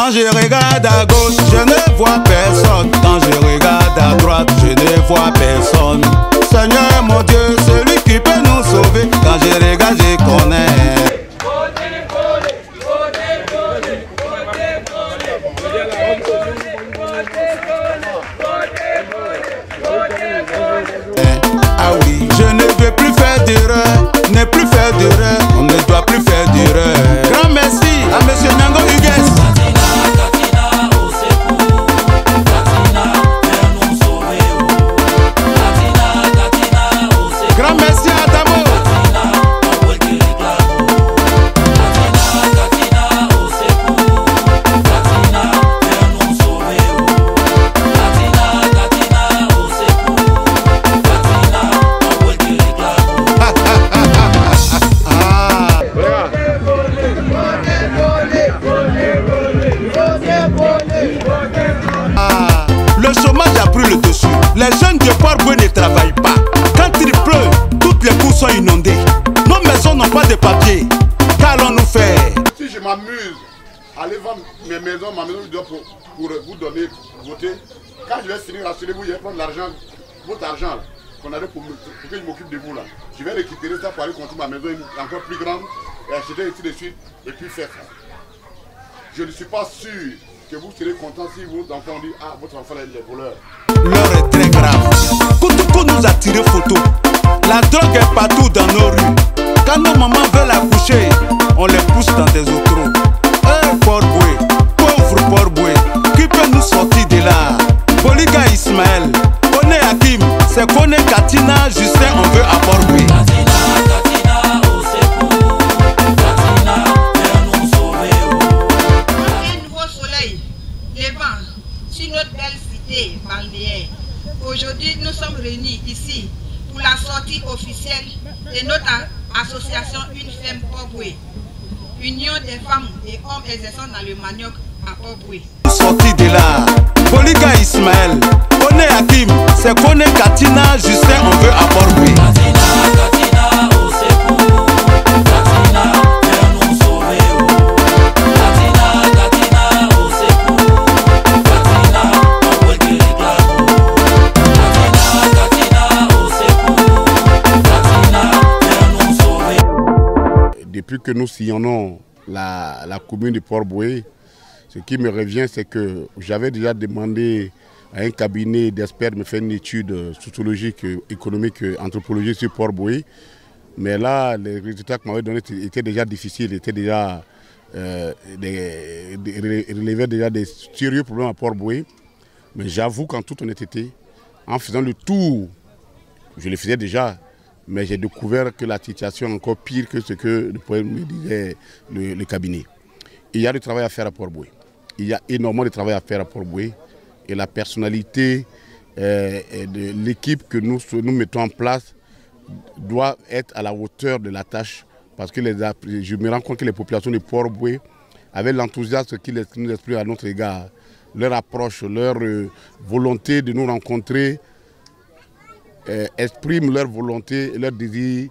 Quand je regarde à gauche, je ne vois personne. Quand je regarde à droite, je ne vois personne. Seigneur mon Dieu, celui qui peut nous sauver. Quand je regarde, je connais. Ah oui, je ne veux plus faire d'erreur, ne plus faire d'erreur, on ne doit plus faire d'erreur. Grand merci à monsieur Nango Hugues. Grand merci à Damo. Le chômage a pris le dessus. Les jeunes de Port-Boué ne travaillent pas. Quand il pleut, toutes les cours sont inondées. Nos maisons n'ont pas de papier. Qu'allons-nous faire? Si je m'amuse à aller vendre mes maisons, ma maison pour vous donner, voter, quand je vais finir, rassurez-vous, je vais prendre l'argent, votre argent qu'on a pour que je m'occupe de vous là. Je vais récupérer ça pour aller construire ma maison encore plus grande et acheter ainsi de suite et puis faire ça. Je ne suis pas sûr que vous serez content si vos enfants disent ah votre enfant est voleur. L'heure est très grave. Koutoukou nous a tiré photo. La drogue est partout dans nos rues. Quand nos mamans veulent accoucher, on les pousse dans des autos. Port-Boué, pauvre Port-Boué, qui peut nous sortir de là? Boliga Ismaël, Kone Hakim, c'est Kone Katina, Justin, on veut à Port-Boué. Sur notre belle cité balnéaire. Aujourd'hui, nous sommes réunis ici pour la sortie officielle de notre association Une Femme Port-Boué, union des femmes et hommes exerçant dans le manioc à Port-Boué. Sorti de là, Boliga Ismaël, Kone Hakim, c'est Kone Katina, Justin, on veut à Port-Boué. Depuis que nous sillonnons la commune de Port-Boué, ce qui me revient, c'est que j'avais déjà demandé à un cabinet d'experts de me faire une étude sociologique, économique, anthropologique sur Port-Boué. Mais là, les résultats qu'on m'avait donnés étaient déjà difficiles, étaient déjà relevaient déjà des sérieux problèmes à Port-Boué. Mais j'avoue qu'en toute honnêteté, en faisant le tour, je le faisais déjà, mais j'ai découvert que la situation est encore pire que ce que me disait le cabinet. Il y a du travail à faire à Port-Boué. Il y a énormément de travail à faire à Port-Boué. Et la personnalité de l'équipe que nous mettons en place doit être à la hauteur de la tâche. Parce que je me rends compte que les populations de Port-Boué, avec l'enthousiasme qu'ils nous expriment à notre égard, leur approche, leur volonté de nous rencontrer, expriment leur volonté et leur désir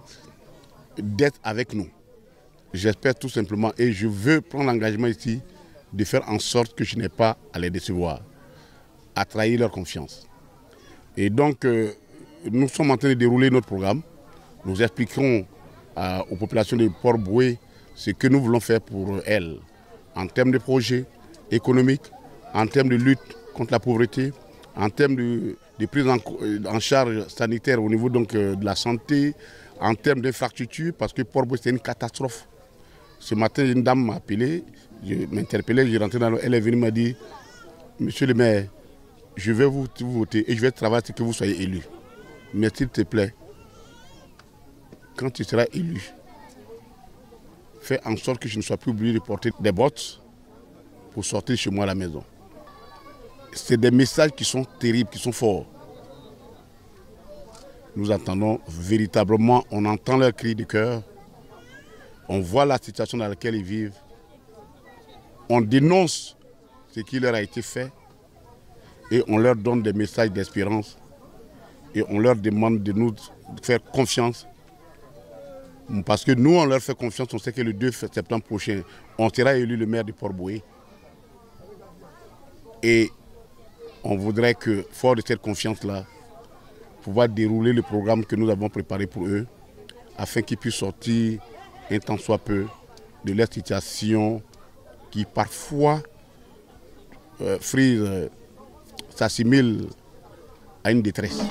d'être avec nous. J'espère tout simplement, et je veux prendre l'engagement ici, de faire en sorte que je n'ai pas à les décevoir, à trahir leur confiance. Et donc, nous sommes en train de dérouler notre programme. Nous expliquerons aux populations de Port-Boué ce que nous voulons faire pour elles, en termes de projets économiques, en termes de lutte contre la pauvreté, en termes de prise en charge sanitaire au niveau donc, de la santé, en termes d'infrastructure, parce que Port-Boué c'est une catastrophe. Ce matin, une dame m'a appelé, je m'interpellais, je rentrais dans elle est venue, m'a dit, monsieur le maire, je vais vous voter et je vais travailler pour que vous soyez élu. Mais s'il te plaît, quand tu seras élu, fais en sorte que je ne sois plus obligé de porter des bottes pour sortir chez moi à la maison. C'est des messages qui sont terribles, qui sont forts. Nous entendons véritablement, on entend leurs cris de cœur, on voit la situation dans laquelle ils vivent, on dénonce ce qui leur a été fait et on leur donne des messages d'espérance et on leur demande de nous faire confiance. Parce que nous, on leur fait confiance, on sait que le 2 septembre prochain, on sera élu le maire de Port-Boué. Et on voudrait que, fort de cette confiance-là, pouvoir dérouler le programme que nous avons préparé pour eux, afin qu'ils puissent sortir un tant soit peu de leur situation qui parfois s'assimile à une détresse.